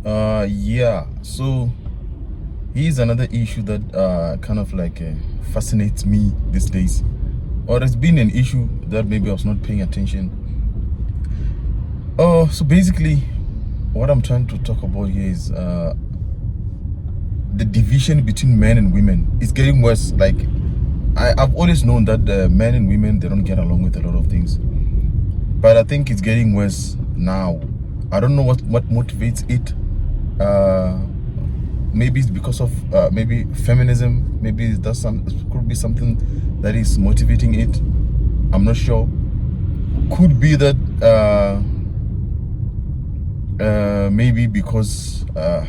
Yeah. So here's another issue that kind of like fascinates me these days, or it's been an issue that maybe I was not paying attention. So basically, what I'm trying to talk about here is the division between men and women is getting worse. Like I've always known that men and women, they don't get along with a lot of things, but I think it's getting worse now. I don't know what motivates it. Maybe it's because of maybe feminism. Maybe that's could be something that is motivating it. I'm not sure. Could be that maybe because I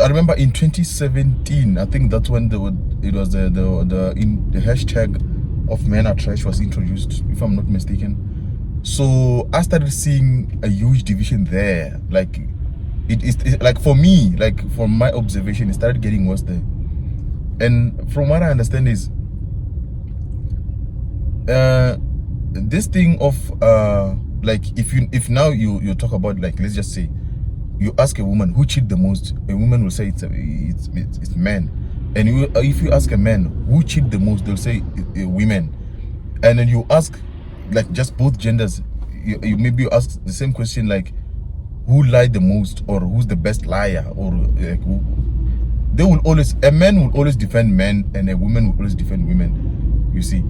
remember in 2017, I think that's when it was the hashtag of men are trash was introduced, if I'm not mistaken. So I started seeing a huge division there. Like it like for me, like from my observation, it started getting worse there. And from what I understand is this thing of like if now you talk about, like, let's just say you ask a woman who cheat the most, a woman will say it's men. And if you ask a man who cheat the most, they'll say women. And then you ask, like, just both genders, you maybe you ask the same question, like, who lied the most, or who's the best liar, or like they will always, a man will always defend men and a woman will always defend women. You see,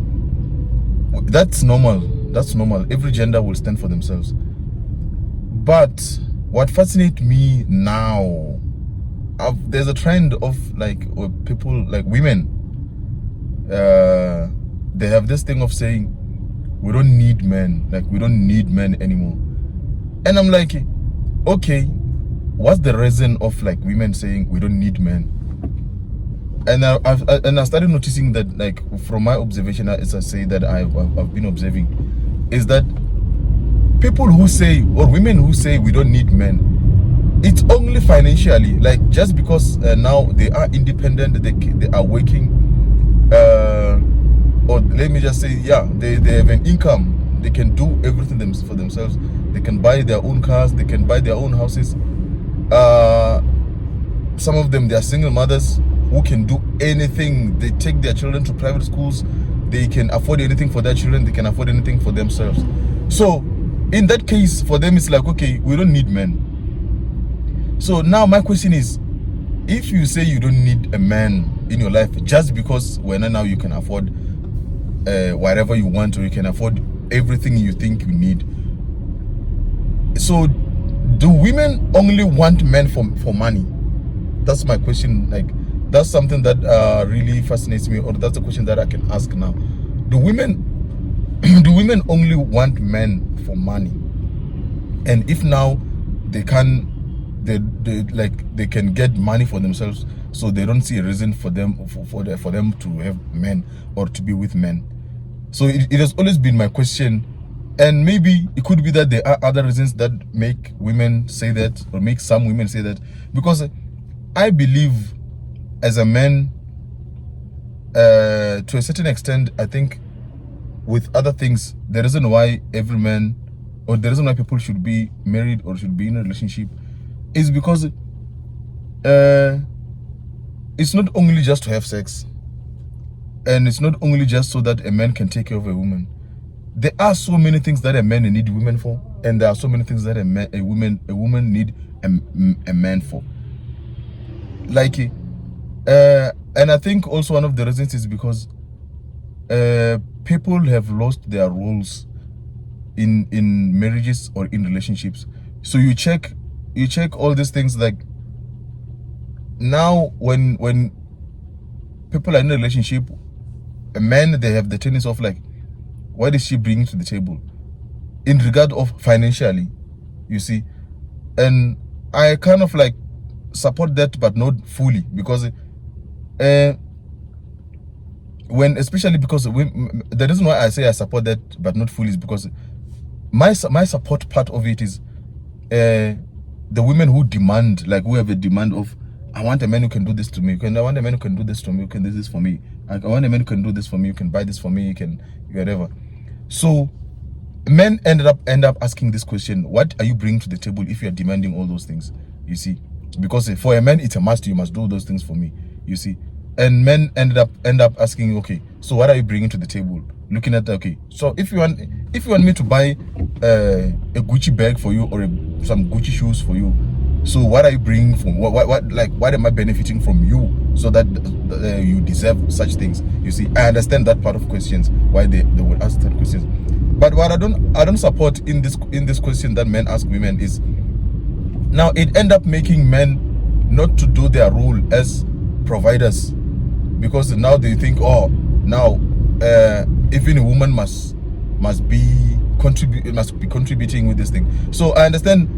that's normal. That's normal. Every gender will stand for themselves. But what fascinates me now, there's a trend of like people, like women, they have this thing of saying we don't need men, like we don't need men anymore. And I'm like, okay, what's the reason of like women saying we don't need men? And I started noticing that, like, from my observation, as I say that I've been observing, is that people who say, or women who say we don't need men, it's only financially. Like, just because now they are independent, they are working, or let me just say, yeah, they have an income, they can do everything for themselves, they can buy their own cars, they can buy their own houses. Some of them, they are single mothers who can do anything. They take their children to private schools, they can afford anything for their children, they can afford anything for themselves. So in that case, for them, it's like, okay, we don't need men. So now my question is, if you say you don't need a man in your life just because when now you can afford whatever you want, or you can afford everything you think you need, so do women only want men for money? That's my question. Like, that's something that really fascinates me, or that's a question that I can ask now. Do women only want men for money? And if now they can get money for themselves, so they don't see a reason for them to have men or to be with men. So it has always been my question. And maybe it could be that there are other reasons that make women say that, or make some women say that. Because I believe, as a man, to a certain extent, I think with other things, the reason why every man, or the reason why people should be married or should be in a relationship, is because it's not only just to have sex, and it's not only just so that a man can take care of a woman. There are so many things that a man need women for, and there are so many things that a woman need a man for. Like, and I think also one of the reasons is because people have lost their roles in marriages or in relationships. So you check all these things, like, now when people are in a relationship, a man, they have the tendency of like, what is she bringing to the table in regard of financially, you see? And I kind of like support that, but not fully, because especially because the reason why I say I support that but not fully is because my support part of it is the women who demand, like, who have a demand of, I want a man who can do this to me. I want a man who can do this to me, who can do this for me. I want a man who can do this for me, who can buy this for me, you can whatever. So men end up asking this question: what are you bringing to the table if you are demanding all those things? you see, because for a man it's a must, you must do those things for me, you see. And men end up asking, okay, so what are you bringing to the table? Looking at, okay, so if you want me to buy a Gucci bag for you, or some Gucci shoes for you, so what are you bringing from, what am I benefiting from you, so that you deserve such things, you see. I understand that part of questions, why they would ask that questions. But what I don't support in this question that men ask women is, now it end up making men not to do their role as providers, because now they think, oh, now even a woman must be contributing with this thing. So I understand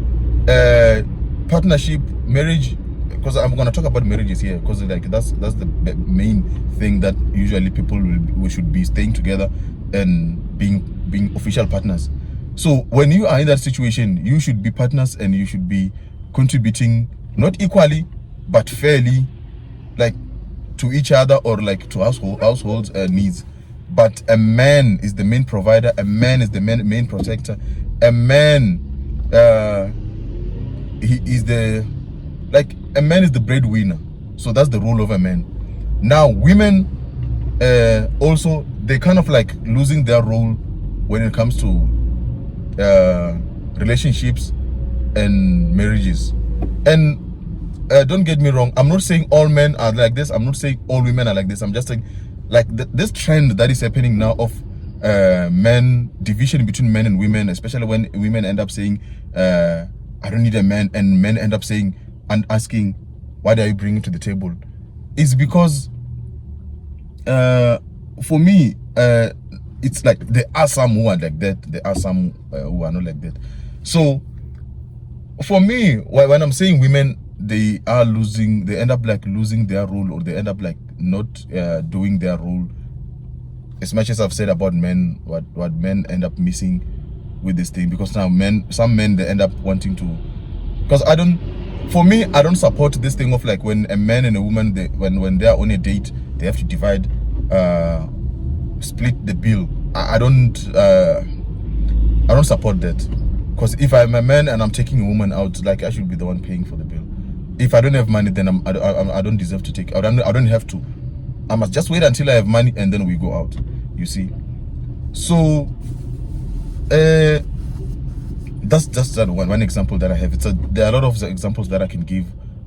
partnership, marriage, because I'm going to talk about marriages here, because like that's the main thing that usually people we should be staying together and being official partners. So when you are in that situation, you should be partners, and you should be contributing not equally but fairly, like to each other, or like to households needs. But a man is the main provider, a man is the main protector, a man he is the, like, a man is the breadwinner. So that's the role of a man. Now women also, they kind of like losing their role when it comes to relationships and marriages. And don't get me wrong, I'm not saying all men are like this, I'm not saying all women are like this. I'm just saying, like, this trend that is happening now of men, division between men and women, especially when women end up saying I don't need a man, and men end up saying and asking, what are you bringing to the table, is because for me, it's like there are some who are like that, there are some who are not like that. So for me, when I'm saying women, they end up like losing their role, or they end up like not doing their role, as much as I've said about men, what men end up missing with this thing. Because now some men, they end up wanting to, because I don't support this thing of like when a man and a woman, when they are on a date, they have to divide, split the bill. I don't support that. Because if I'm a man and I'm taking a woman out, like, I should be the one paying for the bill. If I don't have money, then I don't deserve to take. I don't have to. I must just wait until I have money, and then we go out, you see. So that's just that one example that I have. There are a lot of examples that I can give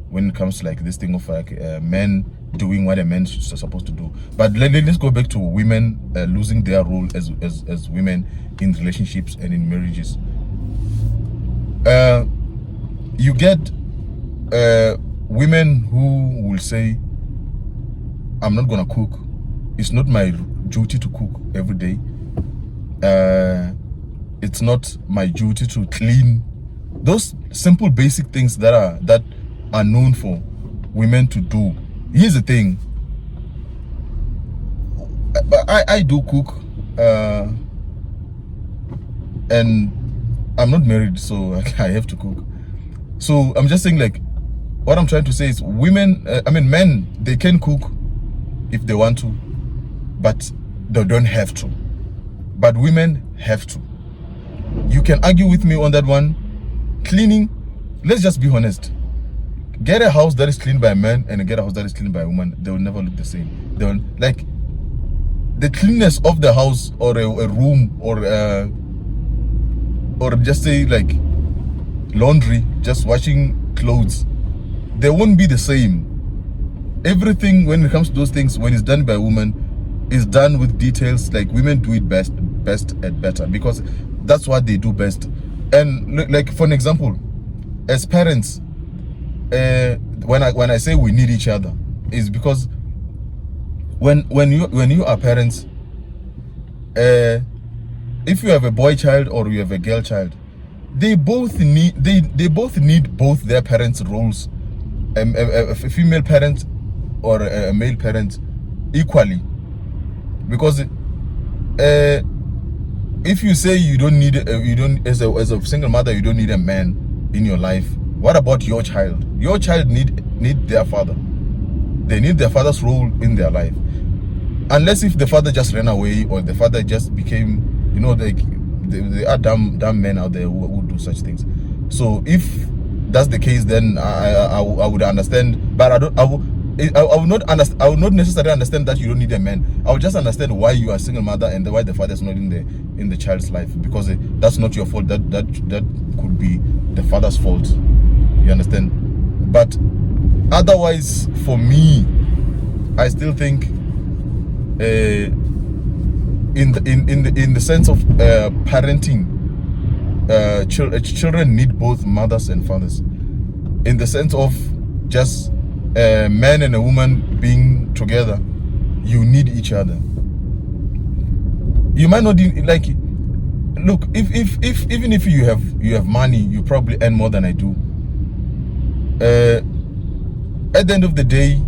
when it comes to like this thing of like men doing what a man is supposed to do. But let's go back to women losing their role as women in relationships and in marriages. You get women who will say, I'm not gonna cook, it's not my duty to cook every day, it's not my duty to clean. Those simple basic things that are known for women to do. Here's the thing, but I do cook, and I'm not married, so I have to cook. So I'm just saying, like, what I'm trying to say is women, men, they can cook if they want to, but they don't have to. But women have to. You can argue with me on that one. Cleaning, let's just be honest. Get a house that is cleaned by a man and get a house that is cleaned by a woman, they will never look the same. They will, like, the cleanness of the house, or a room, or just say like laundry, just washing clothes, they won't be the same. Everything when it comes to those things, when it's done by a woman, is done with details. Like, women do it best and better, because that's what they do best. And like, for an example, as parents, when I say we need each other, is because when you are parents, if you have a boy child or you have a girl child, they both need both their parents' roles, a female parent or a male parent, equally. Because if you say you don't need as a single mother, you don't need a man in your life, what about your child? Your child need their father. They need their father's role in their life. Unless if the father just ran away, or the father just became, there are dumb men out there who do such things. So if that's the case, then I would understand. But I would not understand. I would not necessarily understand that you don't need a man. I would just understand why you are a single mother and why the father is not in the child's life, because that's not your fault. That could be the father's fault. You understand? But otherwise, for me, I still think in the sense of parenting, children need both mothers and fathers, in the sense of just a man and a woman being together. You need each other. You might not like, look, if even if you have money, you probably earn more than I do. At the end of the day,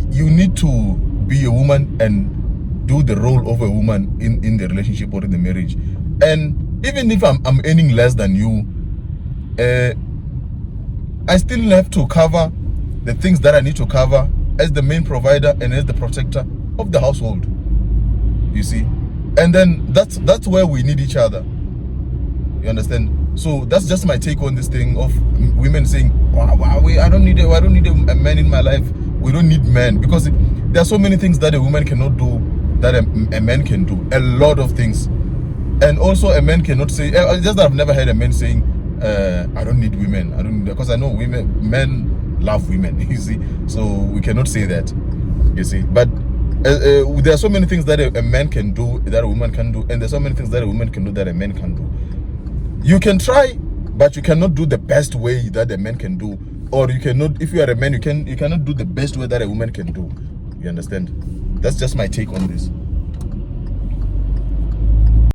you need to be a woman and do the role of a woman in the relationship or in the marriage. And even if I'm earning less than you, I still have to cover the things that I need to cover as the main provider and as the protector of the household. You see? And then that's where we need each other. You understand? So that's just my take on this thing of women saying, wow, I don't need a man in my life. We don't need men, because there are so many things that a woman cannot do that a man can do. A lot of things. And also a man cannot say, just that I've never heard a man saying, I don't need women. I don't need, because I know men love women, you see. So we cannot say that, you see. But there are so many things that a man can do that a woman can do, and there's so many things that a woman can do that a man can do. You can try, but you cannot do the best way that a man can do, or you cannot. If you are a man, you cannot do the best way that a woman can do. You understand? That's just my take on this.